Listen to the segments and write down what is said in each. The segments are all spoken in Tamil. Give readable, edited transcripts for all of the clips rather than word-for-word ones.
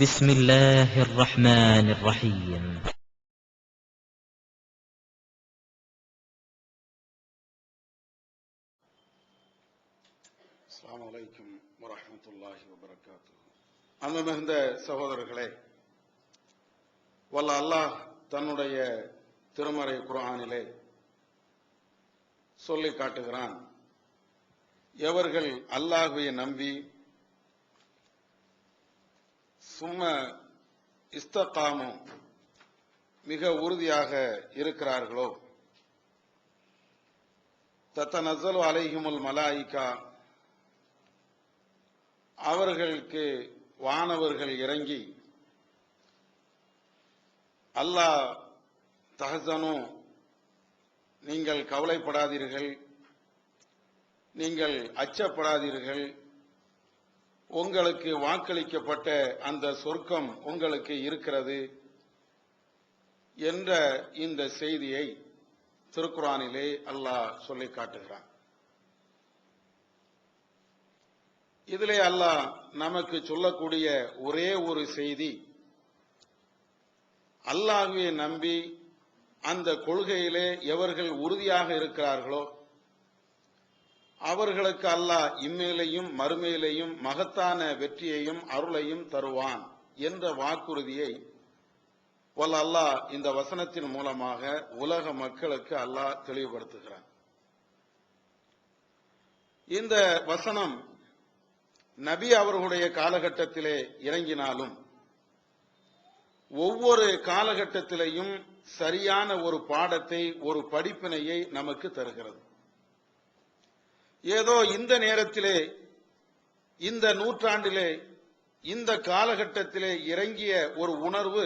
بسم الله الرحمن الرحيم. அஸ்ஸலாமு அலைக்கும் வரஹ்மத்துல்லாஹி வபரகாத்துஹு. அன்பு மிகுந்த சகோதரர்களே, வல்ல அல்லாஹ் தன்னுடைய திருமறை குர்ஆனிலே சொல்லி காட்டுகிறான், எவர்கள் அல்லாஹ்வை நம்பி சும்ம இஸ்தகாமு மிக உறுதியாக இருக்கிறார்களோ, தத்தனஸ்ஸலு அலைஹிமுல் மலாயிகா, அவர்களுக்கு வானவர்கள் இறங்கி அல்லாஹ் தஹஸனு, நீங்கள் கவலைப்படாதீர்கள், நீங்கள் அச்சப்படாதீர்கள், உங்களுக்கு வாக்களிக்கப்பட்ட அந்த சொர்க்கம் உங்களுக்கு இருக்கிறது என்ற இந்த செய்தியை திருக்குர்ஆனிலே அல்லாஹ் சொல்லி காட்டுகிறான். இதிலே அல்லாஹ் நமக்கு சொல்லக்கூடிய ஒரே ஒரு செய்தி, அல்லாஹ்வை நம்பி அந்த கொள்கையிலே எவர்கள் உறுதியாக இருக்கிறார்களோ அவர்களுக்கு அல்லாஹ் இம்மையிலையும் மறுமையிலையும் மகத்தான வெற்றியையும் அருளையும் தருவான் என்ற வாக்குறுதியை வல்ல அல்லாஹ் இந்த வசனத்தின் மூலமாக உலக மக்களுக்கு அல்லாஹ் தெளிவுபடுத்துகிறான். இந்த வசனம் நபி அவர்களுடைய காலகட்டத்திலே இறங்கினாலும் ஒவ்வொரு காலகட்டத்திலேயும் சரியான ஒரு பாடத்தை, ஒரு படிப்பினையை நமக்கு தருகிறது. ஏதோ இந்த நேரத்திலே, இந்த நூற்றாண்டிலே, இந்த காலகட்டத்திலே இறங்கிய ஒரு உணர்வு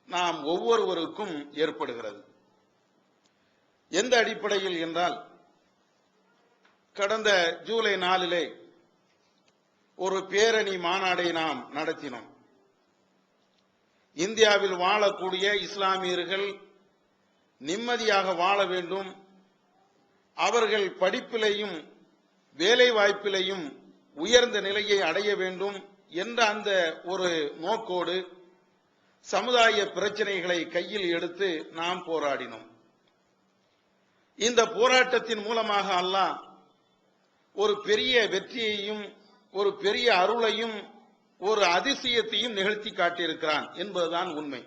நாம் ஒவ்வொருவருக்கும் ஏற்படுகிறது. எந்த அடிப்படையில் என்றால், கடந்த ஜூலை 4 ஒரு பேரணி மாநாடை நாம் நடத்தினோம். இந்தியாவில் வாழக்கூடிய இஸ்லாமியர்கள் நிம்மதியாக வாழ வேண்டும், அவர்கள் படிப்பிலையும் வேலை வாய்ப்பிலையும் உயர்ந்த நிலையை அடைய வேண்டும் என்ற அந்த ஒரு நோக்கோடு சமுதாய பிரச்சனைகளை கையில் எடுத்து நாம் போராடினோம். இந்த போராட்டத்தின் மூலமாக அல்லாஹ் ஒரு பெரிய வெற்றியையும் ஒரு பெரிய அருளையும் ஒரு அதிசயத்தையும் நிகழ்த்தி காட்டியிருக்கிறான் என்பதுதான் உண்மை.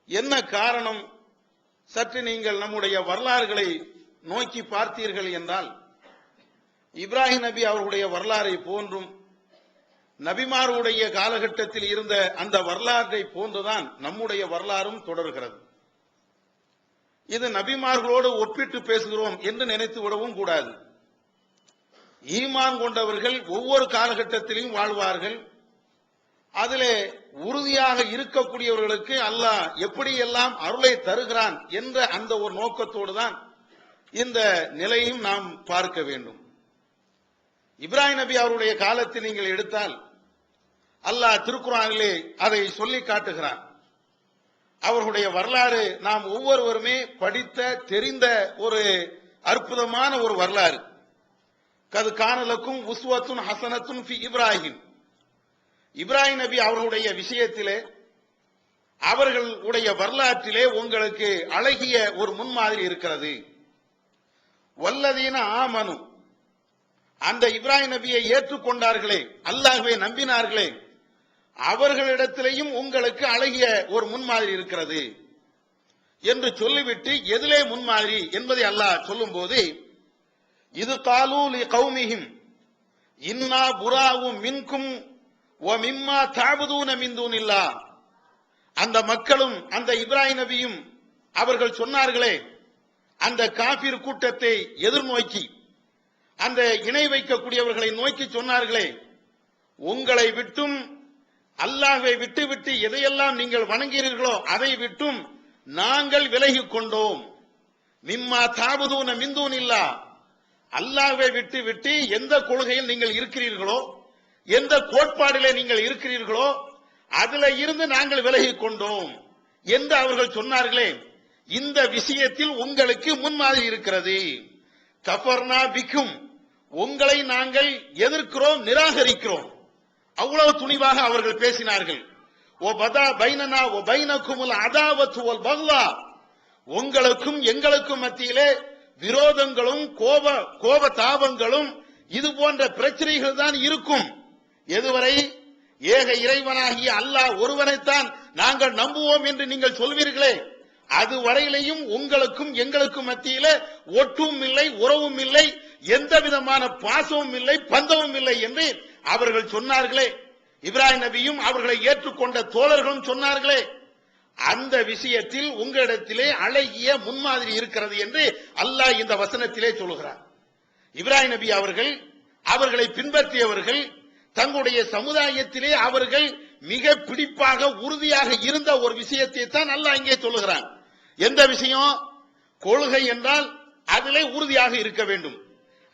என்ன காரணம்? சற்று நீங்கள் நம்முடைய வரலாறுகளை நோக்கி பார்த்தீர்கள் என்றால், இப்ராஹிம் நபி அவர்களுடைய வரலாறை போன்றும் நபிமாருடைய காலகட்டத்தில் இருந்த அந்த வரலாற்றை போன்றுதான் நம்முடைய வரலாறும் தொடர்கிறது. இது நபிமார்களோடு ஒப்பிட்டு பேசுகிறோம் என்று நினைத்து விடவும் கூடாது. ஈமான் கொண்டவர்கள் ஒவ்வொரு காலகட்டத்திலும் வாழ்வார்கள். அதிலே உறுதியாக இருக்கக்கூடியவர்களுக்கு அல்லாஹ் எப்படியெல்லாம் அருளை தருகிறான் என்ற அந்த ஒரு நோக்கத்தோடு தான் இந்த நிலையும் நாம் பார்க்க வேண்டும். இப்ராஹிம் நபி அவருடைய காலத்தை நீங்கள் எடுத்தால் அல்லாஹ் திருக்குர்ஆனிலே அதை சொல்லி காட்டுகிறான். அவர்களுடைய வரலாறு நாம் ஒவ்வொருவருமே படித்த தெரிந்த ஒரு அற்புதமான ஒரு வரலாறு. கது கானலக்கும் உஸ்வத்துன் ஹசனத்துன் ஃபி இப்ராஹிம். இப்ராஹிம் நபி அவர்களுடைய விஷயத்திலே, அவர்களுடைய வரலாற்றிலே உங்களுக்கு அழகிய ஒரு முன்மாதிரி இருக்கிறது. வல்லதீன ஆமனு, அந்த இப்ராஹிம் நபியை ஏற்றுக்கொண்டார்களே, அல்லாஹ்வை நம்பினார்களே, அவர்களிடத்திலேயும் உங்களுக்கு அழகிய ஒரு முன்மாதிரி இருக்கிறது என்று சொல்லிவிட்டு, எதிலே முன்மாதிரி என்பதை அல்லாஹ் சொல்லும் போது, இது காலூ லி கௌமிஹிம் இன்னா புராவு மின்கும் வ மிம்மா தஅபுதூன மின் தூனில்லாஹ். அந்த மக்களும் அந்த இப்ராஹிம் நபியும் அவர்கள் சொன்னார்களே, அந்த காபிர் கூட்டத்தை எதிர்நோக்கி, அந்த இணை வைக்கக்கூடியவர்களை நோக்கி சொன்னார்களே, உங்களை விட்டும் அல்லாஹ்வை விட்டு எதையெல்லாம் நீங்கள் வணங்குகிறீர்களோ அதை விட்டும் நாங்கள் விலகிக் கொண்டோம். மிம்மா தஅபுதூன மின் தூனில்லாஹ், அல்லாஹ்வை விட்டு எந்த கொள்கையில் நீங்கள் இருக்கிறீர்களோ, எந்த கோட்பாடிலே நீங்கள் இருக்கிறீர்களோ அதுல இருந்து நாங்கள் விலகிக் கொண்டோம் என்று அவர்கள் சொன்னார்களே, இந்த விஷயத்தில் உங்களுக்கு முன்மாதிரி இருக்கிறது. கஃபர்னா பிக்கும், உங்களை நாங்கள் எதிர்க்கிறோம், நிராகரிக்கிறோம். அவ்வளவு துணிவாக அவர்கள் பேசினார்கள். உங்களுக்கும் எங்களுக்கும் மத்தியிலே விரோதங்களும் கோப தாபங்களும் இது போன்ற பிரச்சனைகள் தான் இருக்கும். எதுவரை ஏக இறைவனாகிய அல்லாஹ் ஒருவனைத்தான் நாங்கள் நம்புவோம் என்று நீங்கள் சொல்வீர்களே, அதுவரையிலையும் உங்களுக்கும் எங்களுக்கும் மத்தியில ஒட்டும் இல்லை, உறவும் இல்லை, எந்த விதமான பாசமும் இல்லை, பந்தமும் இல்லை என்று அவர்கள் சொன்னார்களே. இப்ராஹிம் நபியும் அவர்களை ஏற்றுக்கொண்ட தோழர்களும் சொன்னார்களே. அந்த விஷயத்தில் உங்களிடத்திலே அழகிய முன்மாதிரி இருக்கிறது என்று அல்லாஹ் இந்த வசனத்திலே சொல்கிறார். இப்ராஹிம் நபி அவர்களை பின்பற்றியவர்கள் தங்களுடைய சமுதாயத்திலே அவர்கள் மிக பிடிப்பாக உறுதியாக இருந்த ஒரு விஷயத்தை தான் அல்லாஹ் இங்கே சொல்லுகிறான். எந்த விஷயம்? கொள்கை என்றால் அதிலே உறுதியாக இருக்க வேண்டும்,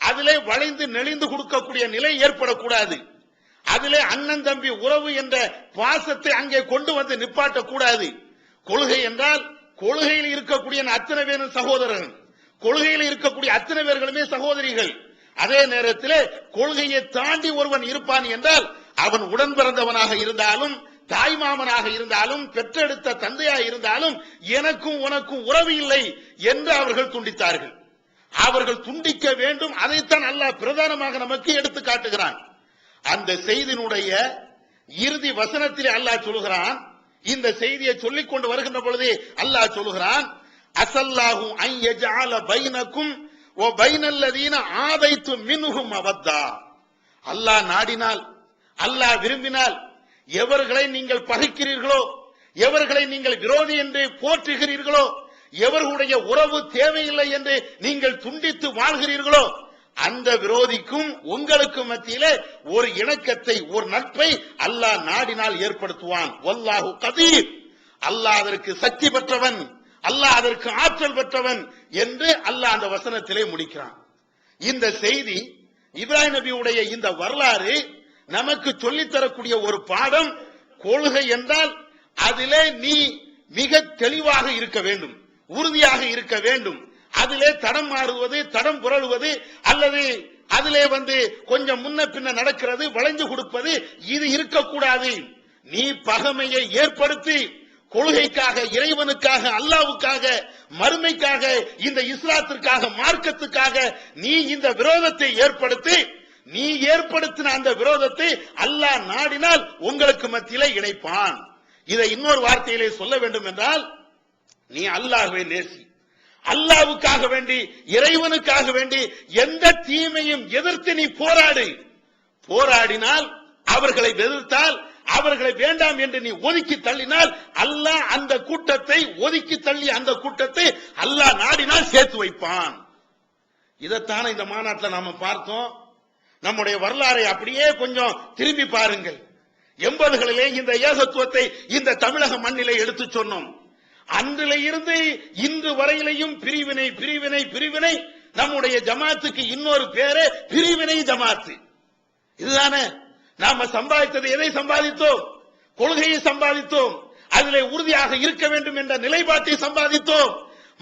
அதிலே வளைந்து நெளிந்து கொடுக்கக்கூடிய நிலை ஏற்படக்கூடாது, அதிலே அண்ணன் தம்பி உறவு என்ற பாசத்தை அங்கே கொண்டு வந்து நிப்பாட்டக்கூடாது. கொள்கை என்றால் கொள்கையில் இருக்கக்கூடிய அத்தனை பேரும் சகோதரர்கள், கொள்கையில் இருக்கக்கூடிய அத்தனை பேர்களுமே சகோதரிகள். அதே நேரத்தில் கொள்கையை தாண்டி ஒருவன் இருப்பான் என்றால் அவன் உடன் பிறந்தவனாக இருந்தாலும், தாய்மாமனாக இருந்தாலும், பெற்றெடுத்த தந்தையாக இருந்தாலும் எனக்கும் உனக்கும் உறவு இல்லை என்று அவர்கள் துண்டித்தார்கள். அவர்கள் துண்டிக்க வேண்டும். அதைத்தான் அல்லாஹ் பிரதானமாக நமக்கு எடுத்து காட்டுகிறான். அந்த செய்தியினுடைய இறுதி வசனத்திலே அல்லாஹ் சொல்கிறான். இந்த செய்தியை சொல்லிக் கொண்டு வருகின்ற பொழுது அல்லாஹ் சொல்கிறான், அஸல்லாஹு அன் யஜஅல பைனக்கும் வ பைனல்லதீன ஆதைத்து மின்ஹும் மவத்தா. அல்லாஹ் நாடினால், அல்லாஹ் விரும்பினால் எவர்களை நீங்கள் பகைக்கிறீர்களோ, எவர்களை நீங்கள் விரோதி என்று போற்றுகிறீர்களோ, எவர்களுடைய உறவு தேவையில்லை என்று நீங்கள் துண்டித்து வாழ்கிறீர்களோ, அந்த விரோதிக்கும் உங்களுக்கு மத்தியிலே ஒரு இணக்கத்தை, ஒரு நட்பை அல்லாஹ் நாடினால் ஏற்படுத்துவான். வல்லாஹு கதீர். அல்லாஹ் அதற்கு சக்தி பெற்றவன், அல்லாஹ் அதற்கு ஆற்றல் பெற்றவன் என்று அல்லாஹ் அந்த வசனத்திலே முடிக்கிறான். இந்த செய்தி, இப்ராஹிம் நபியுடைய இந்த வரலாறு நமக்கு சொல்லித்தரக்கூடிய ஒரு பாடம். கொள்கை என்றால் அதிலே நீ மிக தெளிவாக இருக்க வேண்டும், உறுதியாக இருக்க வேண்டும். அதிலே தடம் மாறுவது, தடம் புரளுவது, அல்லது அதிலே கொஞ்சம் முன்ன பின்ன நடக்கிறது, வளைஞ்சு கொடுப்பது, இது இருக்கக்கூடாது. நீ பகைமையை ஏற்படுத்தி கொள்கைக்காக, இறைவனுக்காக, அல்லாஹ்வுக்காக, மறுமைக்காக, இந்த இஸ்லாத்திற்காக, மார்க்கத்துக்காக நீ இந்த விரோதத்தை ஏற்படுத்தி, நீ ஏற்படுத்தின அந்த விரோதத்தை அல்லாஹ் நாடினால் உங்களுக்கு மத்தியிலே இணைப்பான். இதை இன்னொரு வார்த்தையிலே சொல்ல வேண்டும் என்றால், நீ அல்லாஹ்வை நேசி, அல்லாஹ்வுக்காக வேண்டி, இறைவனுக்காக வேண்டி எந்த தீமையும் எதிர்த்து நீ போராடு. போராடினால், அவர்களை எதிர்த்தால், அவர்களை வேண்டாம் என்று நீ ஒதுக்கி தள்ளினால், அல்லாஹ் அந்த கூட்டத்தை ஒதுக்கி தள்ளி அந்த கூட்டத்தை அல்லாஹ் நாடினால் சேர்த்து வைப்பான். இதைத்தான இந்த மாநாட்டில் நாம பார்த்தோம். நம்முடைய வரலாறை அப்படியே கொஞ்சம் திரும்பி பாருங்கள். 80களிலே இந்த ஏகத்துவத்தை இந்த தமிழக மண்ணிலே எடுத்து சொன்னோம். அன்றிலே இருந்து இன்று வரையிலையும் பிரிவினை, பிரிவினை, பிரிவினை. நம்முடைய ஜமாத்துக்கு இன்னொரு பேரு பிரிவினை ஜமாத்து. இதுதானே நாம சம்பாதித்தது. எதை சம்பாதித்தோம்? கொள்கையை சம்பாதித்தோம். அதிலே உறுதியாக இருக்க வேண்டும் என்ற நிலைப்பாட்டை சம்பாதித்தோம்.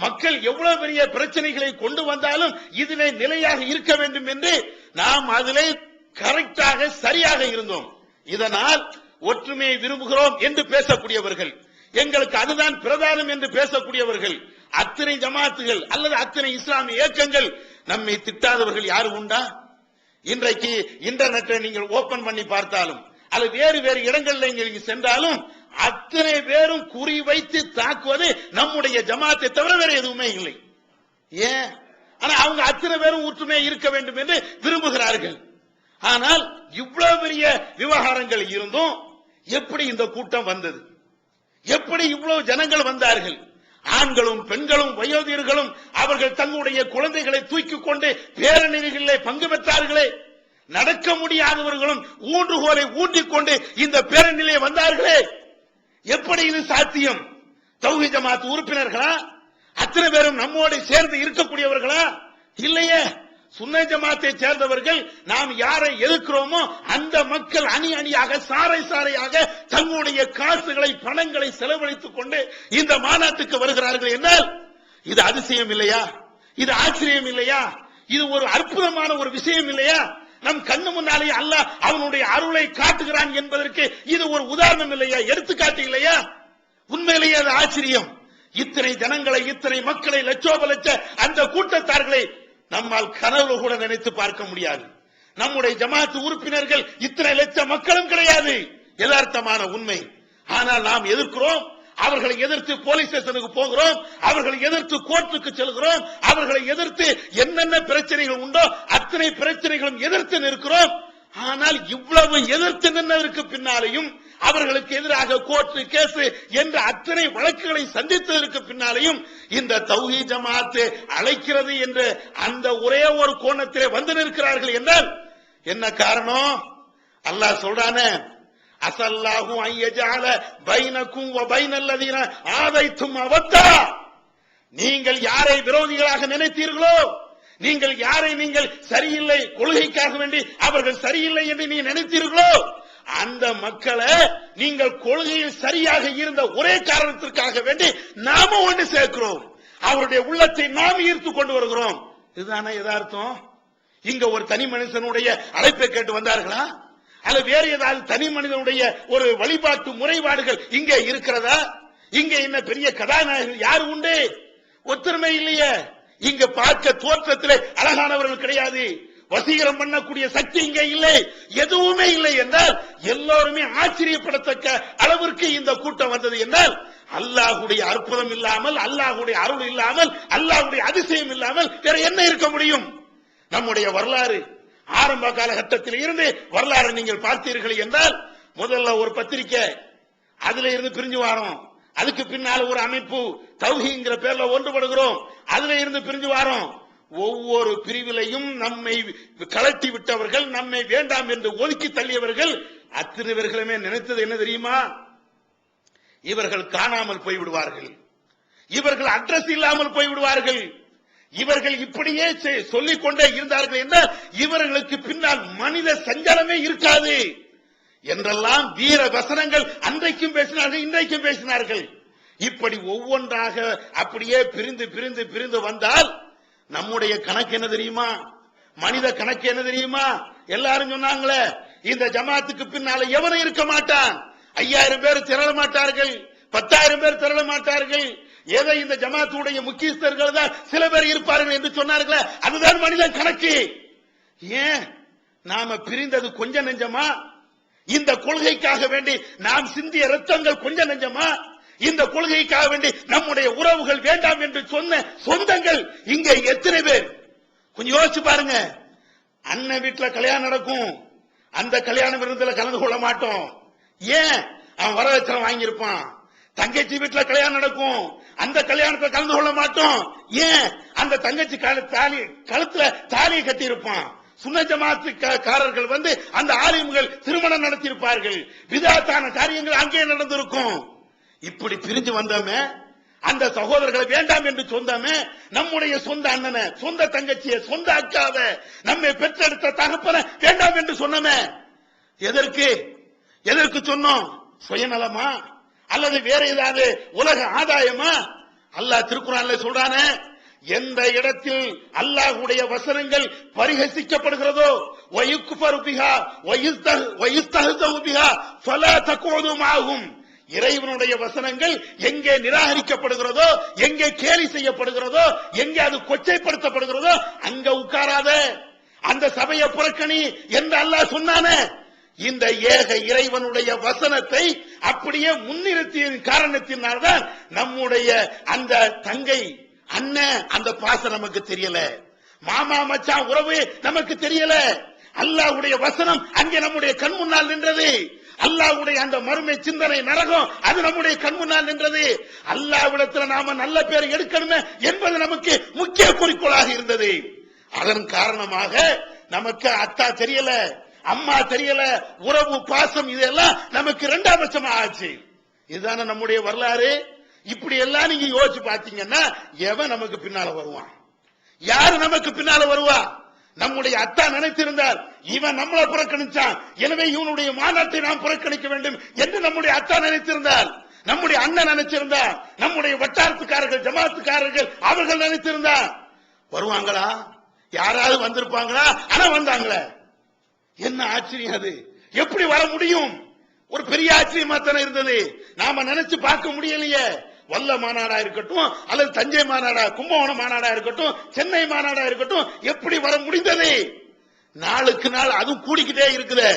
மக்கள் எவ்வளவு பெரிய பிரச்சனைகளை கொண்டு வந்தாலும் இதிலே நிலையாக இருக்க வேண்டும் என்று நாம் அதிலே கரெக்டாக, சரியாக இருந்தோம். இதனால் ஒற்றுமையை விரும்புகிறோம் என்று பேசக்கூடியவர்கள், எங்களுக்கு அதுதான் பிரதானம் என்று பேசக்கூடியவர்கள், அத்தனை ஜமாத்துகள் அல்லது அத்தனை இஸ்லாமிய இயக்கங்கள், நம்மை திட்டாதவர்கள் யாரும் உண்டா? இன்றைக்கு இன்டர்நெட்டை நீங்கள் ஓபன் பண்ணி பார்த்தாலும், அல்லது வேறு வேறு இடங்களில் நீங்கள் சென்றாலும் அத்தனை பேரும் குறி வைத்து தாக்குவது நம்முடைய ஜமாத்தை தவிர வேற எதுவுமே இல்லை. ஏன்? ஆனா அவங்க அத்தனை பேரும் ஒற்றுமை இருக்க வேண்டும் என்று விரும்புகிறார்கள். ஆனால் இவ்வளவு பெரிய விவகாரங்கள் இருந்தும் எப்படி இந்த கூட்டம் வந்தது? எப்படி இவ்வளவு ஜனங்கள் வந்தார்கள்? ஆண்களும் பெண்களும் வயோதிகர்களும் அவர்கள் தங்களுடைய குழந்தைகளை தூக்கிக் கொண்டு பேரணிகளிலே பங்கு பெற்றார்களே. நடக்க முடியாதவர்களும் ஊன்றுகோலை ஊன்றிக்கொண்டு இந்த பேரணியிலே வந்தார்களே. எப்படி இது சாத்தியம்? தௌஹீத் ஜமாத் உறுப்பினர்களா? அத்தனை பேரும் நம்மோடு சேர்ந்து இருக்கக்கூடியவர்களா? இல்லையே. சுன்ன ஜமாத்தை சேர்ந்தவர்கள், நாம் யாரை எதிர்க்கிறோமோ அந்த மக்கள் அணி அணியாக, சாறை சாறையாக தங்களுடைய காசுகளை, பணங்களை செலவழித்துக் கொண்டு இந்த மாநாட்டுக்கு வருகிறார்கள் என்றால் இது அதிசயம் இல்லையா? இது ஆச்சரியம் இல்லையா? இது ஒரு அற்புதமான ஒரு விஷயம் இல்லையா? நம் கண்ணு முன்னாலேயே அல்லாஹ் அவனுடைய அருளை காட்டுகிறான் என்பதற்கு இது ஒரு உதாரணம் இல்லையா, எடுத்துக்காட்டு இல்லையா? உண்மையிலேயே அது ஆச்சரியம். இத்தனை ஜனங்களை, இத்தனை மக்களை, லட்சோப லட்ச அந்த கூட்டத்தார்களை நம்மால் கனவு கூட நினைத்து பார்க்க முடியாது. நம்முடைய ஜமாத்து உறுப்பினர்கள் இத்தனை லட்சம் மக்களும் கிடையாது, யதார்த்தமான உண்மை. ஆனால் நாம் எதிர்க்கிறோம், அவர்களை எதிர்த்து போலீஸ் ஸ்டேஷனுக்கு போகிறோம், அவர்களை எதிர்த்து கோர்ட்டுக்கு செல்கிறோம், அவர்களை எதிர்த்து என்னென்ன பிரச்சனைகள் உண்டோ அத்தனை பிரச்சனைகளும் எதிர்த்து நிற்கிறோம். ஆனால் இவ்வளவு எதிர்த்து நின்றதற்கு பின்னாலேயும், அவர்களுக்கு எதிராக கோர்ட்டு கேஸ் என்ற அத்தனை வழக்குகளை சந்தித்ததற்கு பின்னாலேயும் இந்த தௌஹீத் ஜமாத்து அழைக்கிறது என்று அந்த ஒரே ஒரு கோணத்திலே வந்து நிற்கிறார்கள் என்றால் என்ன காரணம்? அல்லாஹ் சொல்றானே, அஸல்லாஹு அன் யஜஅல பைனக்கும் வ பைனல்லதீன ஆதைத்தும் அவத்தா. நீங்கள் யாரை விரோதிகளாக நினைத்தீர்களோ, நீங்கள் யாரை நீங்கள் சரியில்லை கொள்கைக்காக வேண்டி அவர்கள் சரியில்லை என்று நீ நினைத்தீர்களோ, அந்த மக்களை நீங்கள் கொள்கையில் சரியாக இருந்த ஒரே காரணத்திற்காக வேண்டி நாம ஒன்று சேர்க்கிறோம், அவருடைய உள்ளத்தை நாம் ஈர்த்து கொண்டு வருகிறோம். இதுதானே யதார்த்தம். இங்க ஒரு தனி மனுஷனுடைய அழைப்பை கேட்டு வந்தார்களா, அல்ல வேறு ஏதாவது தனி மனிதனுடைய ஒரு வழிபாட்டு முறைப்பாடுகள் இங்கே இருக்கிறதா? இங்க என்ன பெரிய கதாநாயகர்கள் யாரு உண்டு? ஒற்றுமை இல்லையே. இங்க பார்க்க தோற்றத்திலே அழகானவர்கள் கிடையாது, வசீகரம் பண்ணக்கூடிய சக்தி இங்க இல்லை, எதுவுமே இல்லை என்றால் எல்லோருமே ஆச்சரியப்படத்தக்க அளவிற்கு இந்த கூட்டம் வந்தது என்றால் அல்லாஹ்வுடைய அற்புதம் இல்லாமல், அல்லாஹ்வுடைய அருள் இல்லாமல், அல்லாஹ்வுடைய அதிசயம் இல்லாமல் வேற என்ன இருக்க முடியும்? நம்முடைய வரலாறு ஆரம்ப காலகட்டத்தில் இருந்து வரலாறு நீங்கள் பார்த்தீர்கள் என்றால், முதல்ல ஒரு பத்திரிகை, அதுல இருந்து பிரிஞ்சு வாரோம், அதுக்கு பின்னால் ஒரு அமைப்பு தௌஹீங்கிற பேர்ல ஒன்றுபடுகிறோம், அதுல இருந்து பிரிஞ்சு வாரோம். ஒவ்வொரு பிரிவிலையும் நம்மை கலட்டி விட்டவர்கள், நம்மை வேண்டாம் என்று ஒதுக்கி தள்ளியவர்கள் அத்தனை பேர்களுமே நினைத்தது என்ன தெரியுமா? இவர்கள் காணாமல் போய்விடுவார்கள், இவர்கள் அட்ரஸ் இல்லாமல் போய்விடுவார்கள், இவர்கள் இப்படியே சொல்லிக் கொண்டே இருந்தார்கள் என்றால் இவர்களுக்கு பின்னால் மனித சஞ்சலமே இருக்காது என்றெல்லாம் வீர வசனங்கள் அன்றைக்கும் பேசினார்கள், இன்றைக்கும் பேசினார்கள். இப்படி ஒவ்வொன்றாக அப்படியே பிரிந்து பிரிந்து பிரிந்து வந்தால் நம்முடைய கணக்கு என்ன தெரியுமா? மனித கணக்கு என்ன தெரியுமா? எல்லாரும் சொன்னாங்களே, இந்த ஜமாத்துக்கு பின்னால எவனும் இருக்க மாட்டான், 5000 பேர் திரள மாட்டார்கள், 10,000 பேர் திரள மாட்டார்கள், ஏதோ இந்த ஜமாத்துடைய முக்கியஸ்தர்கள் தான் சில பேர் இருப்பார்கள் என்று சொன்னார்களே, அதுதான் மனித கணக்கு. ஏன் நாம பிரிந்தது கொஞ்சம் நெஞ்சமா? இந்த கொள்கைக்காக வேண்டி நாம் சிந்திய ரத்தங்கள் கொஞ்சம் நெஞ்சமா? இந்த கொள்கைக்காக வேண்டி நம்முடைய உறவுகள் வேண்டாம் என்று சொன்ன சொந்தங்கள் இங்கே எத்தனை பேர்? கொஞ்சம் யோசிச்சு பாருங்க. அண்ணன் வீட்டுல கல்யாணம் நடக்கும், அந்த கல்யாண விருந்துல கலந்து கொள்ள மாட்டோம். ஏன்? அவன் வரதட்சணை வாங்கியிருப்பான். தங்கச்சி வீட்டுல கல்யாணம் நடக்கும், அந்த கல்யாணத்தை கலந்து கொள்ள மாட்டோம். ஏன்? அந்த தங்கச்சி கழுத்துல தாலியை கட்டி இருப்பான். சுன்ன ஜமாத்துக்காரர்கள் வந்து அந்த ஆலிம்கள் திருமணம் நடத்தியிருப்பார்கள், விதாத்தான காரியங்கள் அங்கே நடந்திருக்கும். இப்படி பிரிஞ்சு வந்தோமே, அந்த சகோதரர்களை வேண்டாம் என்று சொந்தமே, நம்முடைய சொந்த அண்ணனை, சொந்த தங்கச்சியை, சொந்த அக்காவை, நம்மை பெற்றெடுத்த தகப்பனை வேண்டாம் என்று சொன்னமே, எதற்கு எதற்கு சொன்னோம்? சுயநலமா அல்லது வேற ஏதாவது உலக ஆதாயமா? அல்லாஹ் திருக்குர்ஆன்ல சொல்றானே, எந்த இடத்தில் அல்லாஹ்வுடைய வசனங்கள் பரிஹசிக்கப்படுகிறதோ, வயுக்ஃபரு பிஹா வயுஸ்தஹ்ஸு பிஹா ஃபலா தகுது மஅஹும், இறைவனுடைய வசனங்கள் எங்கே நிராகரிக்கப்படுகிறதோ, எங்கே கேலி செய்யப்படுகிறதோ, எங்கே அது கொச்சைப்படுத்தப்படுகிறதோ அங்க உட்காராத, அந்த சபையை புறக்கணி என்று அல்லாஹ் சொன்னானே. இந்த ஏக இறைவனுடைய வசனத்தை அப்படியே முன்னிறுத்திய காரணத்தினால்தான் நம்முடைய அந்த தங்கை அண்ணன் அந்த பாசம் நமக்கு தெரியல, மாமா மச்சான் உறவு நமக்கு தெரியல. அல்லாஹ்வுடைய வசனம் அங்கே நம்முடைய கண் முன்னால் நின்றது. அல்லாஹ்வுடைய அந்த மறுமை சிந்தனை நரகம் அது நம்முடைய கண் முன்னால் நின்றது. அல்லாஹ்விடத்தில் நாம நல்ல பேர் எடுக்கணுமே என்பது நமக்கு முக்கிய குறிக்கோளாக இருந்தது. அதன் காரணமாக நமக்கு அத்தா தெரியல, அம்மா தெரியல, உறவு பாசம் இதெல்லாம் நமக்கு 2ஆம் பட்சமா ஆச்சு. இதுதானே நம்முடைய வரலாறு. இப்படி எல்லாம் நீங்க யோசிச்சு பாத்தீங்கன்னா எவன் நமக்கு பின்னால வருவான்? யாரு நமக்கு பின்னால வருவா? நம்முடைய அத்தா நினைத்திருந்தார், இவன் நம்மளை புறக்கணிச்சான், எனவே இவனுடைய மாநாட்டை நாம் புறக்கணிக்க வேண்டும் என்று நம்முடைய அத்தா நினைத்திருந்தார், நம்முடைய அண்ணன் நினைச்சிருந்தார், நம்முடைய வட்டாரத்துக்காரர்கள் ஜமாத்துக்காரர்கள் அவர்கள் நினைத்திருந்தார். வருவாங்களா? யாராவது வந்திருப்பாங்களா? ஆனா வந்தாங்களே, என்ன ஆச்சரியம் அது, எப்படி வர முடியும்? ஒரு பெரிய ஆச்சரியமா தானே இருந்தது. நாம நினைச்சு பார்க்க முடியலையே. வல்ல மாநாடா இருக்கட்டும், அல்லது தஞ்சை மாநாடா, கும்பகோணம் மாநாடா இருக்கட்டும், சென்னை மாநாடா இருக்கட்டும், எப்படி வர முடிந்தது? நாளுக்கு நாள் அதுவும் கூடிக்கிட்டே இருக்குது.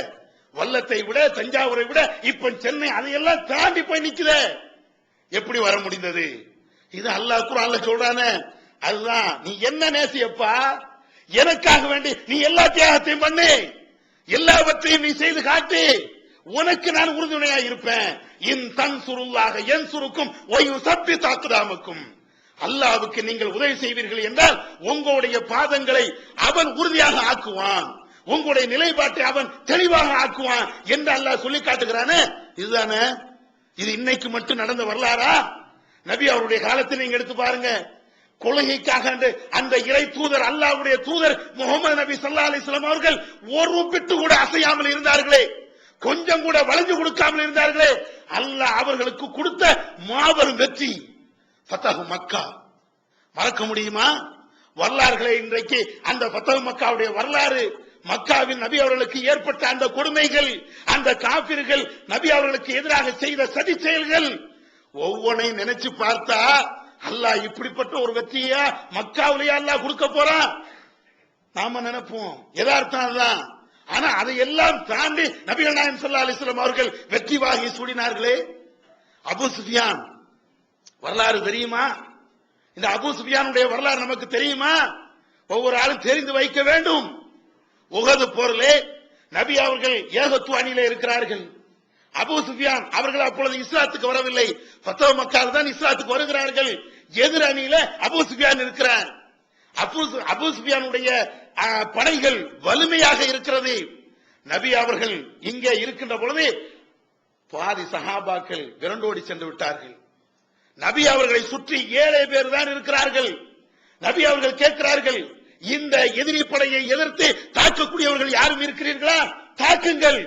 வல்லத்தை விட, தஞ்சாவூரை விட இப்ப சென்னை அதையெல்லாம் தாண்டி போய் நிக்குது. எப்படி வர முடிந்தது? இது அல்லாஹ் குர்ஆன்ல சொல்றானே, அதுதான் நீ என்ன நேசியப்பா, எனக்காக வேண்டி நீ எல்லா தியாகத்தையும் பண்ணு, எல்லாவற்றையும் நீ செய்து காட்டு, உனக்கு நான் உறுதுணையா இருப்பேன். இன் தன்சுருல்லாஹ யன்சுருக்கும் வ யுஸப்பித் அக்தாமக்கும். அல்லாஹ்வுக்கு நீங்கள் உதவி செய்வீர்கள் என்றால் உங்களுடைய பாதங்களை அவன் உறுதியாக ஆக்குவான், உங்களுடைய நிலைப்பாட்டை அவன் தெளிவாக ஆக்குவான் என்று அல்லாஹ் சொல்லி காட்டுகிறானே. இதுதானே இது இன்னைக்கு மட்டும் நடந்த வரலாறா? நபி அவருடைய காலத்தில் நீங்க எடுத்து பாருங்க. கொள்கைக்காக அந்த இறை தூதர், அல்லாஹ்வுடைய தூதர் முகமது நபி ஸல்லல்லாஹு அலைஹி வஸல்லம் அவர்கள் ஒரு பிட்டு கூட அசையாமல் இருந்தார்களே, கொஞ்சம் கூட வளைஞ்சு கொடுக்காமல் இருந்தார்களே. அல்லாஹ் அவர்களுக்கு கொடுத்த மாபெரும் வெற்றி ஃபத்ஹு மக்கா. மறக்க முடியுமா? வரலாறுகளை இன்றைக்கு அந்த ஃபத்ஹு மக்காவுடைய வரலாறு, மக்காவின் நபி அவர்களுக்கு ஏற்பட்ட அந்த கொடுமைகள், அந்த காபிர்கள் நபி அவர்களுக்கு எதிராக செய்த சதி செயல்கள், ஒவ்வொன்றையும் நினைச்சு பார்த்தா அல்லாஹ் இப்படிப்பட்ட ஒரு வெற்றியா மக்காவிலேயே அல்லாஹ் கொடுக்க போறான் நாம நினைப்போம். யதார்த்தம் அதுதான். ஆனா அதையெல்லாம் தாண்டி நபிகள் நாயகம் ஸல்லல்லாஹு அலைஹி வஸல்லம் அவர்கள் வெற்றி வாகி சூடினார்களே. அபூ சுஃபியான் வரலாறு தெரியுமா? இந்த அபூ சுஃபியானுடைய வரலாறு நமக்கு தெரியுமா? ஒவ்வொரு ஆளும் தெரிந்து வைக்க வேண்டும். உஹது போரிலே நபி அவர்கள் ஏகத்துவ அணியிலே இருக்கிறார்கள். அபூ சுஃபியான் அவர்கள் அப்பொழுது இஸ்லாத்துக்கு வரவில்லை, ஃபத்ஹு மக்கால தான் இஸ்லாத்துக்கு வருகிறார்கள். எதிர் அணியில அபூ சுஃபியான் இருக்கிறார். அபூ சுஃபியானுடைய படைகள் வலிமையாக இருக்கிறது. நபி அவர்கள் இங்கே இருக்கின்ற பொழுது பாதி சஹாபாக்கள் விரண்டோடி சென்று விட்டார்கள். நபி அவர்களை சுற்றி 7 பேர் தான் இருக்கிறார்கள். நபி அவர்கள் கேட்கிறார்கள், இந்த எதிரி படையை எதிர்த்து தாக்கக்கூடியவர்கள் யாரும் இருக்கிறீர்களா? தாக்குங்கள்.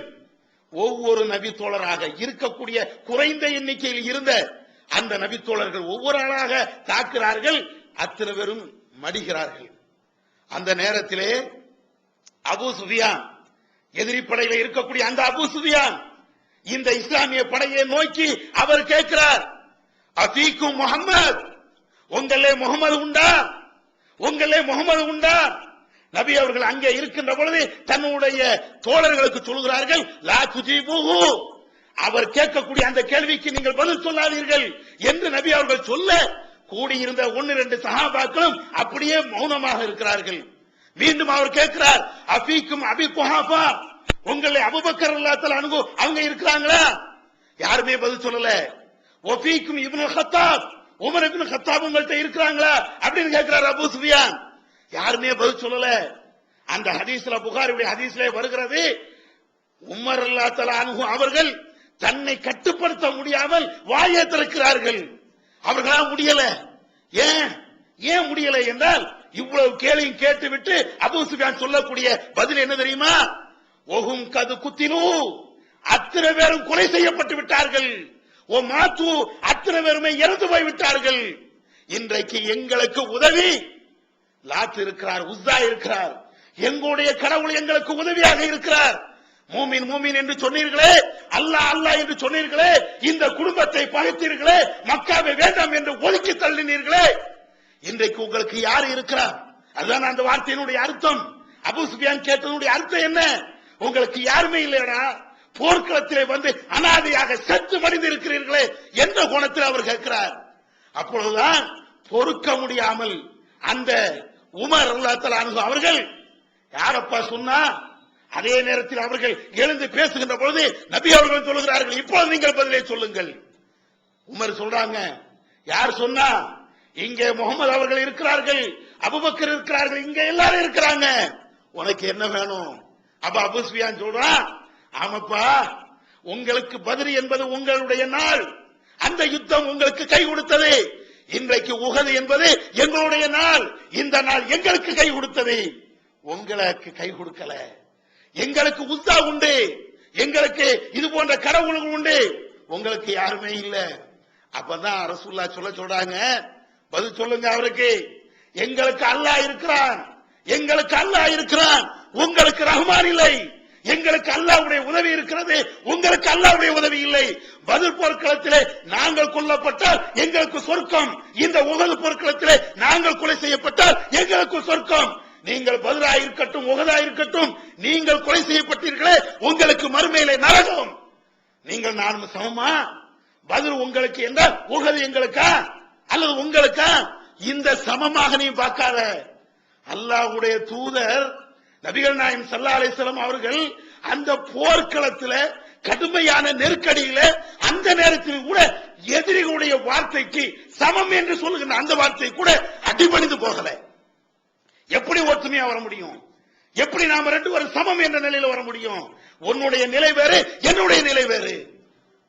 ஒவ்வொரு நபி தோழராக இருக்கக்கூடிய குறைந்த எண்ணிக்கையில் இருந்த அந்த நபி தோழர்கள் ஒவ்வொரு ஆளாக தாக்குகிறார்கள். அத்தனை பேரும் மடிகிறார்கள். அந்த நேரத்திலே அபூ சுஃபியான், எதிரி படையில இருக்கக்கூடிய அந்த அபூ சுஃபியான் இந்த இஸ்லாமிய படையை நோக்கி அவர் கேட்கிறார், அஃபீக்கும் முஹம்மத், உங்களே முகமது உண்டா? உங்களே முகமது உண்டா? நபி அவர்கள் அங்கே இருக்கின்ற பொழுது தன்னுடைய தோழர்களுக்கு சொல்கிறார்கள், லா துஜீபுஹு, அவர் கேட்கக்கூடிய அந்த கேள்விக்கு நீங்கள் பதில் சொல்லாதீர்கள் என்று நபி அவர்கள் சொல்ல, கூடியிருந்த 1-2 சஹாபாக்களும் அப்படியே மௌனமாக இருக்கிறார்கள். மீண்டும் அவர் கேட்கிறார், அஃபீக்கும் அபி குஹாஃபா, உங்களை அபூபக்கர் ரலியல்லாஹு தஆலா அன்ஹு அவங்க இருக்கிறாங்களா? யாருமே பதில் சொல்லல. வஃபீக்கும் இப்னு கத்தாப், உமர் இப்னு கத்தாப் உங்கள்ட்ட இருக்கிறாங்களா அப்படின்னு கேட்கிறார் அபூ சுஃபியான். யாருமே பதில் சொல்லல. அந்த ஹதீஸ்ல, புகாரியுடைய ஹதீஸ்ல வருகிறது, உமர் ரலியல்லாஹு தஆலா அன்ஹு அவர்கள் தன்னை கட்டுப்படுத்த முடியாமல் வாயை திறக்கிறார்கள். அவர்களால் முடியல. ஏன் முடியல என்றால், இவ்வளவு கேள்வியும் கேட்டுவிட்டு அபூ சுஃபியான் சொல்லக்கூடிய பதில் என்ன தெரியுமா? ஒஹும் கது குத்தினு, அத்தனை பேரும் கொலை செய்யப்பட்டு விட்டார்கள். ஓ மாத்து, அத்தனை பேருமே இறந்து போய் விட்டார்கள். இன்றைக்கு எங்களுக்கு உதவி லாத் இருக்கிறார், உஸ்ஸா இருக்கிறார், எங்களுடைய கடவுள் எங்களுக்கு உதவியாக இருக்கிறார். மூமின் மூமின் என்று சொன்னீர்களே, அல்லாஹ் அல்லாஹ் என்று சொன்னீர்களே, இந்த குடும்பத்தை பகைத்தீர்களே, மக்காவை வேண்டாம் என்று ஒதுக்கி தள்ளினீர்களே, இன்றைக்கு உங்களுக்கு யார் இருக்கிறார்? அதுதான் அந்த வார்த்தையினுடைய அர்த்தம். அபூ சுஃபியான் கேட்டதனுடைய அர்த்தம் என்ன? உங்களுக்கு யாருமே இல்லையா? போர்க்களத்திலே வந்து அனாதையாக செத்து மடிந்து இருக்கிறீர்களே என்ற கோணத்தில் அவர் கேட்கிறார். அப்பொழுதுதான் பொறுக்க முடியாமல் அந்த உமர் ரலியல்லாஹு தஆலா அன்ஹு அவர்கள், யாரப்பா சொன்னா? அதே நேரத்தில் அவர்கள் எழுந்து பேசுகின்ற பொழுது நபி அவர்கள் சொல்லுகிறார்கள், இப்போது நீங்கள் பதிலை சொல்லுங்கள். உமர் சொல்றாங்க, யார் சொன்னா? இங்கே முகமது அவர்கள் இருக்கிறார்கள், அபூபக்கர் இருக்கிறார்கள், இங்க எல்லாரும் இருக்கிறாங்க, உனக்கு என்ன வேணும்? அப்ப அபூ சுஃபியான் சொல்றான், ஆமாப்பா, உங்களுக்கு பத்ர் என்பது உங்களுடைய நாள், அந்த யுத்தம் உங்களுக்கு கை கொடுத்தது. இன்றைக்கு உஹது என்பது எங்களுடைய நாள், இந்த நாள் எங்களுக்கு கை கொடுத்தது, உங்களுக்கு கை கொடுக்கல. எங்களுக்கு உஸ்ஸா உண்டு, எங்களுக்கு இது போன்ற கடவுள்கள் உண்டு, உங்களுக்கு யாருமே இல்ல. அப்பதான் ரசூலுல்லாஹ் சொல்றாங்க, பதில் சொல்லுங்க அவருக்கு, எங்களுக்கு அல்லாஹ் இருக்கிறான், எங்களுக்கு அல்லாஹ் இருக்கிறான், உங்களுக்கு ரஹ்மான் இல்லை, எங்களுக்கு அல்லாஹ்வுடைய உதவி இருக்கிறது, உங்களுக்கு அல்லாஹ்வுடைய உதவி இல்லை. பத்ர் போர்க்களத்திலே நாங்கள் கொல்லப்பட்டால் எங்களுக்கு சொர்க்கம், இந்த உஹது போர்க்களத்திலே நாங்கள் கொலை செய்யப்பட்டால் எங்களுக்கு சொர்க்கம். நீங்கள் பத்ரா இருக்கட்டும், உஹதா இருக்கட்டும், நீங்கள் கொலை செய்யப்பட்டீர்களே உங்களுக்கு மறுமையிலே நரகம். நீங்கள் நானும் சமமா? பத்ர் உங்களுக்கு என்றால் உஹது எங்களுக்கா அல்லது உங்களுக்கா? இந்த சமமாக நீ பார்க்காத. அல்லாஹ்வுடைய தூதர் நபிகள் நாயகம் ஸல்லல்லாஹு அலைஹி வஸல்லம் அவர்கள் அந்த போர்க்களத்தில் கடுமையான நெருக்கடியில அந்த நேரத்தில் கூட எதிரிகளுடைய வார்த்தைக்கு சமம் என்று சொல்லுகின்ற அந்த வார்த்தை கூட அடிபணிந்து போகல. எப்படி ஒற்றுமையா வர முடியும்? எப்படி நாம ரெண்டு பேரும் சமம் என்ற நிலையில வர முடியும்? உன்னுடைய நிலை வேறு, என்னுடைய நிலை வேறு.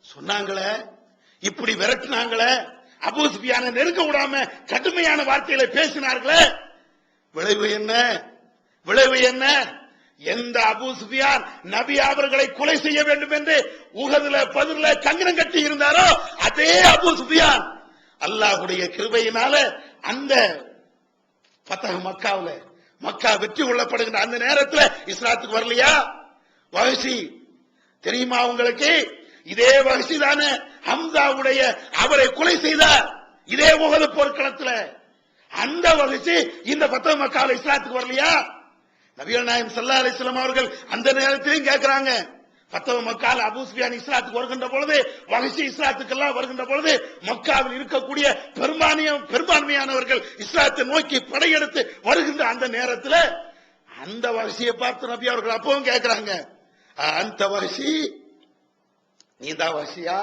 சொன்னாங்களே, இப்படி விரட்டினாங்களே, அபூ சுஃபியான நெருங்க விடாம கடுமையான வார்த்தையில பேசினார்களே, விளைவு என்ன? விளைவு என்ன? எந்த அபூ சுஃபியான் நபி அவர்களை கொலை செய்ய வேண்டும் என்று உஹதுல பத்ர்ல கங்கணம் கட்டி இருந்தாரோ அதே அபூ சுஃபியான் அல்லாஹ்வுடைய கிருபையினால அந்த ஃபத்ஹ் மக்காவுல மக்கா வெற்றி கொள்ளப்படுகின்ற அந்த நேரத்தில் இஸ்லாத்துக்கு வரலையா? வஹ்ஷி தெரியுமா உங்களுக்கு? இதே வஹ்ஷி தானே ஹம்சாவுடைய அவரை கொலை செய்தார் இதே உஹது போர்க்களத்தில். அந்த வஹ்ஷி இந்த ஃபத்ஹ் மக்காவுல இஸ்லாத்துக்கு வரலையா? நபிகள் நாயகம் ஸல்லல்லாஹு அலைஹி வஸல்லம் அவர்கள் அந்த நேரத்திலும் கேட்கிறாங்க, ஃபத்ஹ் மக்கால அபூ சுஃபியான் இஸ்லாத்துக்கு வருகின்ற பொழுது, வஹ்ஷி இஸ்லாத்துக்கு எல்லாம் வருகின்ற பொழுது, மக்காவில் இருக்கக்கூடிய பெரும்பான்மையானவர்கள் இஸ்லாத்தை நோக்கி படையெடுத்து வருகின்ற அந்த நேரத்தில் அந்த வஹ்ஷியை பார்த்து நபி அவர்கள் அப்பவும் கேட்கிறாங்க, அந்த வஹ்ஷி நீதான் வஹ்ஷியா?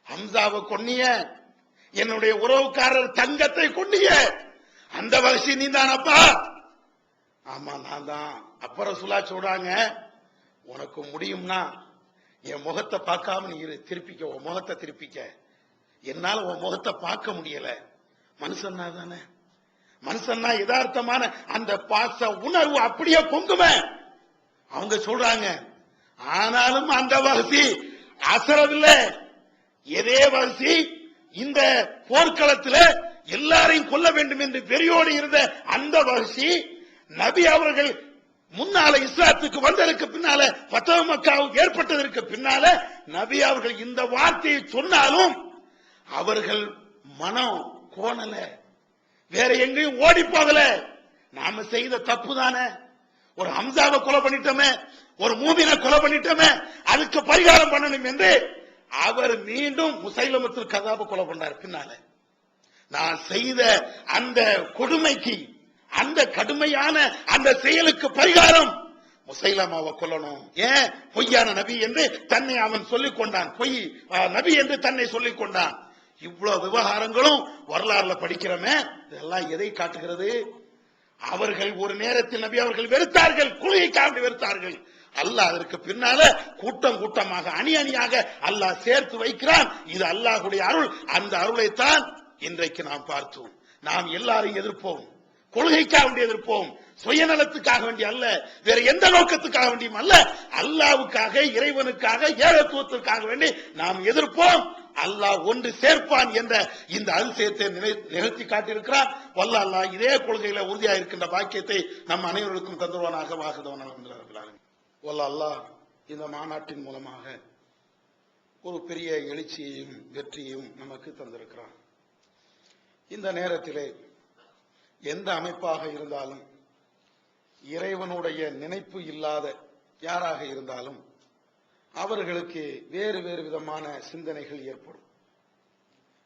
ஹம்சாவை கொன்னிய, என்னுடைய உறவுக்காரர் தங்கத்தை கொன்னிய அந்த வஹ்ஷி நீதானப்பா? ஆமா நான் தான். அப்ப ரசூலா சொல்றாங்க, உனக்கு முடியும்னா என் முகத்தை பார்க்காம நீ திருப்பிக்க, உன் முகத்தை திருப்பிக்க. என்னால உன் முகத்தை பார்க்க முடியல. மனுஷன்னா தானே, மனுஷன்னா யதார்த்தமான அந்த பாச உணர்வு அப்படியே பொங்குமே. அவங்க சொல்றாங்க, ஆனாலும் அந்த வஹ்ஷி அசரவில்லை. எதே வஹ்ஷி இந்த போர்க்களத்தில் எல்லாரையும் கொல்ல வேண்டும் என்று வெறியோடு இருந்த அந்த வஹ்ஷி நபி அவர்கள் முன்னால இஸ்லாத்துக்கு வந்ததற்கு பின்னால ஃபத்ஹ் மக்காவுக்கு ஏற்பட்டதற்கு பின்னால நபி அவர்கள் இந்த வார்த்தையை சொன்னாலும் அவர்கள் மனம் கோணல, வேற எங்கேயும் ஓடி போகல. நாம செய்த தப்பு தானே, ஒரு ஹம்சாவை கொலை பண்ணிட்டோமே, ஒரு மூமினை கொலை பண்ணிட்டோமே, அதுக்கு பரிகாரம் பண்ணணும் என்று அவர் மீண்டும் முசைலமத்துல் கஸாபை கொலை பண்ணார். பின்னால நான் செய்த அந்த கொடுமைக்கு, அந்த கடுமையான அந்த செயலுக்கு பரிகாரம் முசைலமாவை கொல்லணும். ஏன்? பொய்யான நபி என்று தன்னை அவன் சொல்லிக் கொண்டான், பொய் நபி என்று தன்னை சொல்லிக் கொண்டான். இவ்வளவு விவகாரங்களும் வரலாறுல படிக்கிறோமே, இதெல்லாம் எதை காட்டுகிறது? அவர்கள் ஒரு நேரத்தில் நபி அவர்கள் வெறுத்தார்கள், கொள்கைக்காக வெறுத்தார்கள். அல்லாஹ் அதற்கு பின்னால கூட்டம் கூட்டமாக அணி அணியாக அல்லாஹ் சேர்த்து வைக்கிறான். இது அல்லாஹ்வுடைய அருள். அந்த அருளைத்தான் இன்றைக்கு நாம் பார்த்தோம். நாம் எல்லாரையும் எதிர்ப்போம், கொள்கைக்காக வேண்டி எதிர்ப்போம், சுயநலத்துக்காக வேண்டி அல்ல, வேற எந்த நோக்கத்துக்காக வேண்டியும் அல்ல, அல்லாஹ்வுக்காக, இறைவனுக்காக, ஏகத்துவத்திற்காக வேண்டி நாம் எதிர்ப்போம். அல்லாஹ் ஒன்று சேர்ப்பான் என்ற இந்த அதிசயத்தை நிகழ்த்தி காட்டியிருக்கிறார். வல்ல அல்லாஹ் இதே கொள்கையில உறுதியாக இருக்கின்ற பாக்கியத்தை நம் அனைவருக்கும் தந்துருவானாக. வாகுதவனாக வல்ல அல்லாஹ் இந்த மாநாட்டின் மூலமாக ஒரு பெரிய எழுச்சியையும் வெற்றியையும் நமக்கு தந்திருக்கிறான். இந்த நேரத்திலே எந்த அமைப்பாக இருந்தாலும், இறைவனுடைய நினைப்பு இல்லாத யாராக இருந்தாலும் அவர்களுக்கு வேறு வேறு விதமான சிந்தனைகள் ஏற்படும்.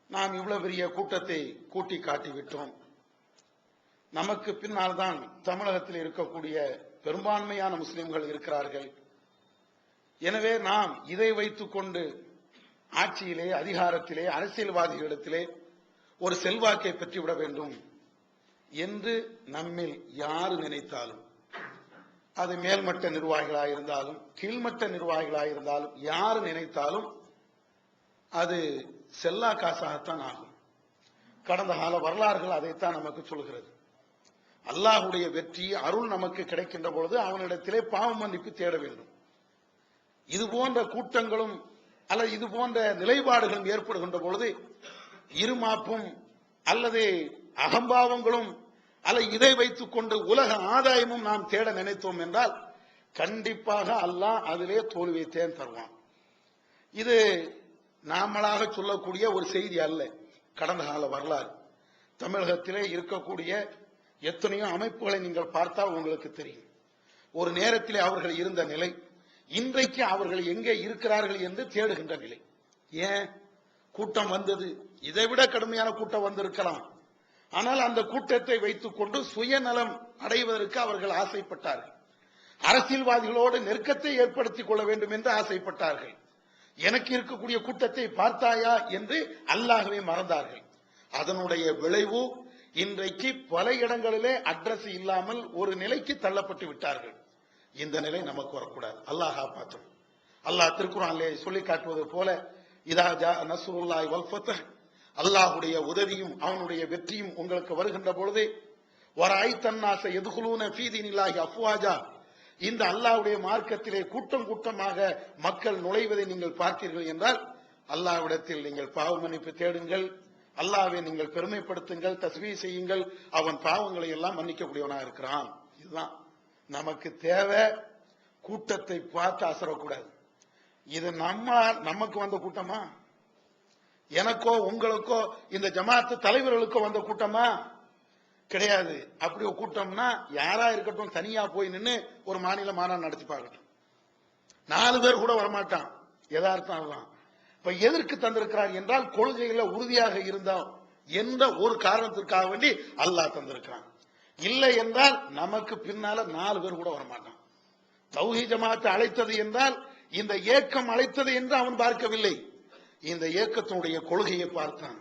நாம் இவ்வளவு பெரிய கூட்டத்தை கூட்டி காட்டிவிட்டோம். நமக்கு பின்னால் தான் தமிழகத்தில் இருக்கக்கூடிய பெரும்பான்மையான முஸ்லிம்கள் இருக்கிறார்கள். எனவே நாம் இதை வைத்துக் கொண்டு ஆட்சியிலே, அதிகாரத்திலே, அரசியல்வாதிகளிடத்திலே ஒரு செல்வாக்கை பெற்றுவிட வேண்டும் என்று நம்மில் யாரு நினைத்தாலும், அது மேல்மட்ட நிர்வாகிகளாக இருந்தாலும் கீழ்மட்ட நிர்வாகிகளாக இருந்தாலும் யாரு நினைத்தாலும் அது செல்லா காசாகத்தான் ஆகும். கடந்த கால வரலாறுகள் அதைத்தான் நமக்கு சொல்கிறது. அல்லாஹ்வுடைய வெற்றி, அருள் நமக்கு கிடைக்கின்ற பொழுது அவனிடத்திலே பாவ மன்னிப்பு தேட வேண்டும். இது போன்ற கூட்டங்களும் அல்லது இது போன்ற நிலைப்பாடுகளும் ஏற்படுகின்ற பொழுது இருமாப்பும் அல்லது அகம்பாவங்களும் அல்ல இதை வைத்துக் கொண்டு உலக ஆதாயமும் நாம் தேட நினைத்தோம் என்றால் கண்டிப்பாக அல்லாஹ் அதிலே தோல்வியைத்தான் தருவான். இது நாமளாக சொல்லக்கூடிய ஒரு செய்தி அல்ல. கடந்த கால வரலாறு. தமிழகத்திலே இருக்கக்கூடிய எத்தனையோ அமைப்புகளை நீங்கள் பார்த்தால் உங்களுக்கு தெரியும். ஒரு நேரத்திலே அவர்கள் இருந்த நிலை, இன்றைக்கு அவர்கள் எங்கே இருக்கிறார்கள் என்று தேடுகின்ற நிலை. ஏன் கூட்டம் வந்தது? இதைவிட கடுமையான கூட்டம் வந்திருக்கலாம். ஆனால் அந்த கூட்டத்தை வைத்துக் கொண்டு சுயநலம் அடைவதற்கு அவர்கள் ஆசைப்பட்டார்கள். அரசியல்வாதிகளோடு நெருக்கத்தை ஏற்படுத்திக் கொள்ள வேண்டும் என்று ஆசைப்பட்டார்கள். எனக்கு இருக்கக்கூடிய கூட்டத்தை பார்த்தாயா என்று அல்லாஹ்வை மறந்தார்கள். அதனுடைய விளைவு இன்றைக்கு பல இடங்களிலே அட்ரஸ் இல்லாமல் ஒரு நிலைக்கு தள்ளப்பட்டு விட்டார்கள். இந்த நிலை நமக்கு வரக்கூடாது. அல்லாஹ் காப்பாற்றும். அல்லாஹ் திருக்குர்ஆனிலே சொல்லி காட்டுவது போல, இதா ஜா நஸ்ருல்லாஹி வல் ஃபத்ஹ், அல்லாஹ்வுடைய உதவியும் அவனுடைய வெற்றியும் உங்களுக்கு வருகின்ற பொழுது, வரைத்தன் நாஸ யதுகுலூன ஃபீ தீனில்லாஹி அஃப்வாஜா, இந்த அல்லாஹ்வுடைய மார்க்கத்திலே கூட்டம் கூட்டமாக மக்கள் நுழைவதை நீங்கள் பார்த்தீர்கள் என்றால், அல்லாஹ்விடத்தில் நீங்கள் பாவ மன்னிப்பு தேடுங்கள், அல்லாஹ்வை நீங்கள் பெருமைப்படுத்துங்கள், தஸ்பீஹ் செய்யுங்கள். அவன் பாவங்களை எல்லாம் மன்னிக்கக்கூடியவனாக இருக்கிறான். இதுதான் நமக்கு தேவை. கூட்டத்தை பார்த்து அசரக்கூடாது. இது நமக்கு வந்த கூட்டமா? எனக்கோ உங்களுக்கோ இந்த ஜமாத்து தலைவர்களுக்கோ வந்த கூட்டமா? கிடையாது. அப்படி ஒரு கூட்டம்னா யாரா இருக்கட்டும் தனியா போய் நின்று ஒரு மாநில மாநாடு நடத்தி பார்க்கட்டும். 4 பேர் கூட வரமாட்டான். யதார்த்தம் தான். இப்ப எதற்கு தந்திருக்கிறார் என்றால், கொள்கையில உறுதியாக இருந்தோம் என்ற ஒரு காரணத்திற்காக வேண்டி அல்லாஹ் தந்திருக்கிறான். இல்லை என்றால் நமக்கு பின்னால 4 பேர் கூட வரமாட்டான். தௌஹீத் ஜமாத் அழைத்தது என்றால் இந்த ஏக்கம் அழைத்தது என்று அவன் பார்க்கவில்லை. இந்த ஏக்கத்தினுடைய கொள்கையை பார்த்தான்.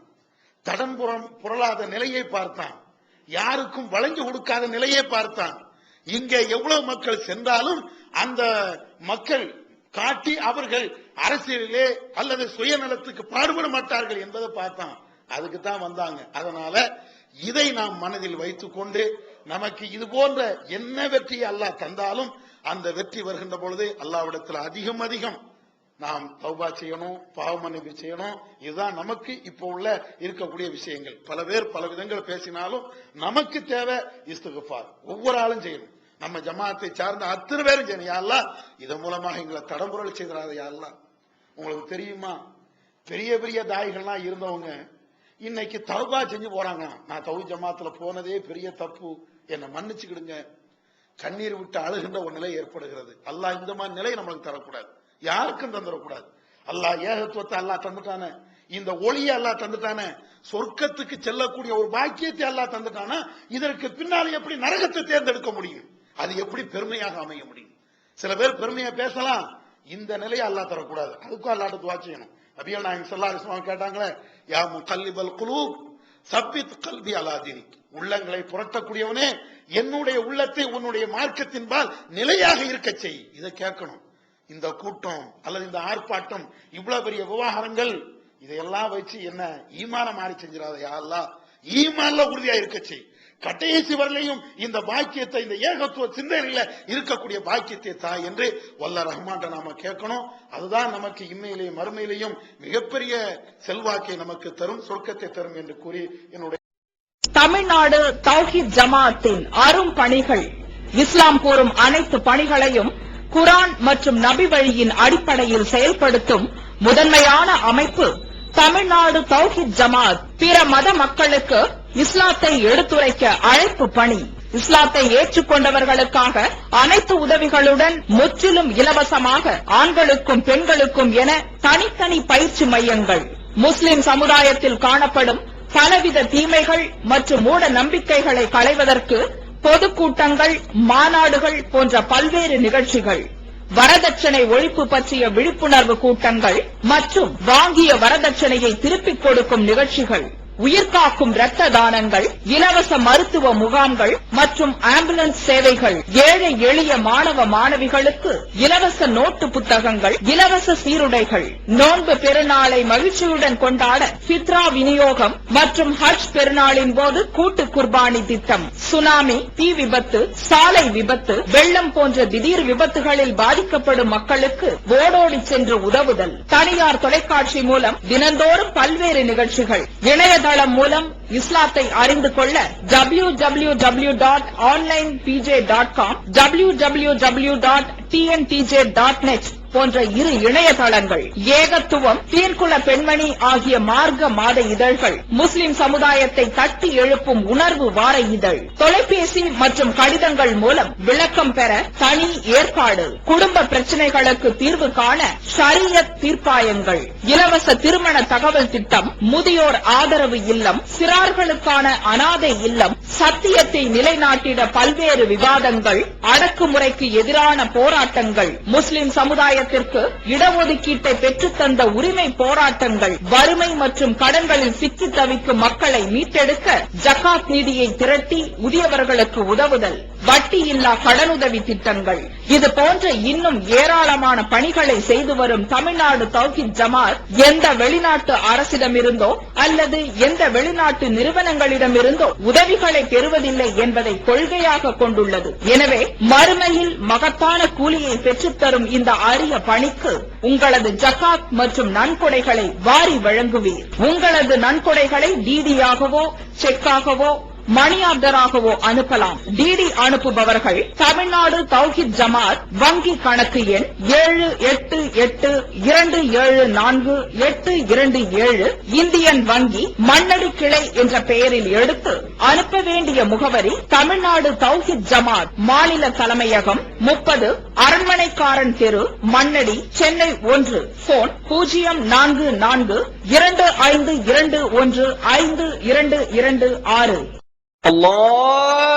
தடம்புறம் புரளாத நிலையை பார்த்தான். யாருக்கும் வழங்கி கொடுக்காத நிலையை பார்த்தான். இங்கே எவ்வளவு மக்கள் சென்றாலும் அந்த மக்கள் காட்டி அவர்கள் அரசியலிலே அல்லது சுயநலத்துக்கு பாடுபட மாட்டார்கள் என்பதை பார்த்தான். அதுக்கு தான் வந்தாங்க. அதனால இதை நாம் மனதில் வைத்துக் கொண்டு நமக்கு இது போன்ற என்ன வெற்றியை அல்லாஹ் தந்தாலும் அந்த வெற்றி வருகின்ற பொழுது அல்லாஹ்விடத்தில் அதிகம் அதிகம் நாம் தௌபா செய்யணும், பாவ மன்னிப்பு செய்யணும். இதுதான் நமக்கு இப்போ உள்ள இருக்கக்கூடிய விஷயங்கள். பல பேர் பல விதங்கள் பேசினாலும் நமக்கு தேவை இஸ்திக்ஃபார். ஒவ்வொரு ஆளும் செய்யணும். நம்ம ஜமாத்தை சார்ந்த அத்தனை பேரும் செய்யணும். யா அல்லாஹ், இதன் மூலமாக எங்களை தடம்புரல் செய்கிறாத யா அல்லாஹ். உங்களுக்கு தெரியுமா, பெரிய பெரிய தாய்கள்லாம் இருந்தவங்க இன்னைக்கு தௌபா செஞ்சு போறாங்க. நான் தௌஹீத் ஜமாத்துல போனதே பெரிய தப்பு, என்னை மன்னிச்சுக்கிடுங்க, கண்ணீர் விட்டு அழுகின்ற ஒரு நிலை ஏற்படுகிறது. அல்லாஹ் இந்த மாதிரி நிலை நம்மளுக்கு தரக்கூடாது, யாருக்கும் தந்துடக்கூடாது. அல்லாஹ் ஏகத்துவத்தை அல்லாஹ் தந்துட்டானே, இந்த ஒளியை அல்லாஹ் தந்துட்டானே, சொர்க்கத்துக்கு செல்லக்கூடிய ஒரு பாக்கியத்தை அல்லாஹ் தந்துட்டானா, இதற்கு பின்னாலே எப்படி நரகத்தை தேர்ந்தெடுக்க முடியும்? அது எப்படி பெருமையாக அமைய முடியும்? சில பேர் பெருமையா பேசலாம், இந்த நிலையை அல்லாஹ் தரக்கூடாது. அதுக்கும் அல்லாஹ்ட்ட துஆ செய்யணும். நபிகள் நாயகம் ஸல்லல்லாஹு அலைஹி வஸல்லம் கேட்டாங்களே, யா முகல்லிபல் குலூப் சப்பித் கல்பி அலா தீனிக், உள்ளங்களை புரட்டக்கூடியவனே என்னுடைய உள்ளத்தை உன்னுடைய மார்க்கத்தின்பால் நிலையாக இருக்க செய். இதை கேட்கணும். இந்த கூட்டம் அல்லது இந்த ஆர்ப்பாட்டம், இவ்வளவு பெரிய விவகாரங்கள், இதையெல்லாம் வச்சு என்ன ஈமான மாறி செஞ்சிடாத யா அல்லாஹ், ஈமான்ல உறுதியா இருக்க செய். கடைசி வரலையும் இந்த பாக்கியத்தை, இந்த ஏகத்துவ சிந்தனையில இருக்கக்கூடிய பாக்கியத்தை தா என்று வல்ல ரஹ்மான்ட்ட நாம கேட்கணும். அதுதான் நமக்கு இம்மையிலேயும் மறுமையிலேயும் மிகப்பெரிய செல்வாக்கை நமக்கு தரும், சொர்க்கத்தை தரும் என்று கூறி என்னுடைய தமிழ்நாடு தௌஹீத் ஜமாஅத்தின் அரும் பணிகள், இஸ்லாம் கூறும் அனைத்து பணிகளையும் குர்ஆன் மற்றும் நபி வழியின் அடிப்படையில் செயல்படுத்தும் முதன்மையான அமைப்பு தமிழ்நாடு தௌஹீத் ஜமாஅத். பிற மத மக்களுக்கு இஸ்லாத்தை எடுத்துரைக்க அழைப்பு பணி. இஸ்லாத்தை ஏற்றுக்கொண்டவர்களுக்காக அனைத்து உதவிகளுடன் முற்றிலும் இலவசமாக ஆண்களுக்கும் பெண்களுக்கும் என தனித்தனி பயிற்சி மையங்கள். முஸ்லிம் சமுதாயத்தில் காணப்படும் பலவித தீமைகள் மற்றும் மூட நம்பிக்கைகளை களைவதற்கு பொதுக்கூட்டங்கள், மாநாடுகள் போன்ற பல்வேறு நிகழ்ச்சிகள், வரதட்சணை ஒழிப்பு பற்றிய விழிப்புணர்வு கூட்டங்கள் மற்றும் வாங்கிய வரதட்சணையை திருப்பிக் கொடுக்கும் நிகழ்ச்சிகள், உயிர்காக்கும் இரத்த தானங்கள், இலவச மருத்துவ முகாம்கள் மற்றும் ஆம்புலன்ஸ் சேவைகள், ஏழை எளிய மாணவ மாணவிகளுக்கு இலவச நோட்டு புத்தகங்கள், இலவச சீருடைகள், நோன்பு பெருநாளை மகிழ்ச்சியுடன் கொண்டாட ஃபித்ரா விநியோகம் மற்றும் ஹஜ் பெருநாளின் போது கூட்டு குர்பானி திட்டம், சுனாமி, தீ விபத்து, சாலை விபத்து, வெள்ளம் போன்ற திடீர் விபத்துகளில் பாதிக்கப்படும் மக்களுக்கு ஓடோடி சென்று உதவுதல், தனியார் தொலைக்காட்சி மூலம் தினந்தோறும் பல்வேறு நிகழ்ச்சிகள், இணையதளம் மூலம் இஸ்லாத்தை அறிந்து கொள்ள www.onlinepj.com, www.tpj.com tntj.net போன்ற இரு இணையதளங்கள், ஏகத்துவம், தீர்க்குல பெண்மணி ஆகிய மார்க்க மாத இதழ்கள், முஸ்லிம் சமுதாயத்தை தட்டி எழுப்பும் உணர்வு வார இதழ், தொலைபேசி மற்றும் கடிதங்கள் மூலம் விளக்கம் பெற தனி ஏற்பாடு, குடும்ப பிரச்சனைகளுக்கு தீர்வு காண ஷரியத் தீர்ப்பாயங்கள், இலவச திருமண தகவல் திட்டம், முதியோர் ஆதரவு இல்லம், சிறார்களுக்கான அனாதை இல்லம், சத்தியத்தை நிலைநாட்டிட பல்வேறு விவாதங்கள், அடக்குமுறைக்கு எதிரான போராட்டங்கள், முஸ்லிம் சமுதாயத்திற்கு இடஒதுக்கீட்டை பெற்றுத்தந்த உரிமை போராட்டங்கள், வறுமை மற்றும் கடன்களில் சிக்கி தவிக்கும் மக்களை மீட்டெடுக்க ஜகாத் நிதியை திரட்டி உரியவர்களுக்கு உதவுதல், வட்டியில்லா கடனுதவி திட்டங்கள், இது போன்ற இன்னும் ஏராளமான பணிகளை செய்து வரும் தமிழ்நாடு தௌஹீத் ஜமாத் எந்த வெளிநாட்டு அரசிடமிருந்தோ அல்லது எந்த வெளிநாட்டு நிறுவனங்களிடமிருந்தோ உதவிகளை பெறுவதில்லை என்பதை கொள்கையாக கொண்டுள்ளது. எனவே மறுமையில் மகத்தான கூலியை பெற்றுத்தரும் இந்த அரிய பணிக்கு உங்களது ஜகாத் மற்றும் நன்கொடைகளை வாரி வழங்குவீர். உங்களது நன்கொடைகளை டிடியாகவோ செக்காகவோ மணி ஆர்டராகவோ அனுப்பலாம். டிடி அனுப்புபவர்கள் தமிழ்நாடு தௌஹீத் ஜமாத் வங்கி கணக்கு எண் 7882748827 இந்தியன் வங்கி மண்ணடி கிளை என்ற பெயரில் எடுத்து அனுப்ப வேண்டிய முகவரி தமிழ்நாடு தௌஹீத் ஜமாத் மாநில தலைமையகம் 30 அரண்மனைக்காரன் தெரு மண்ணடி சென்னை 1. போன் 044252152226. Allah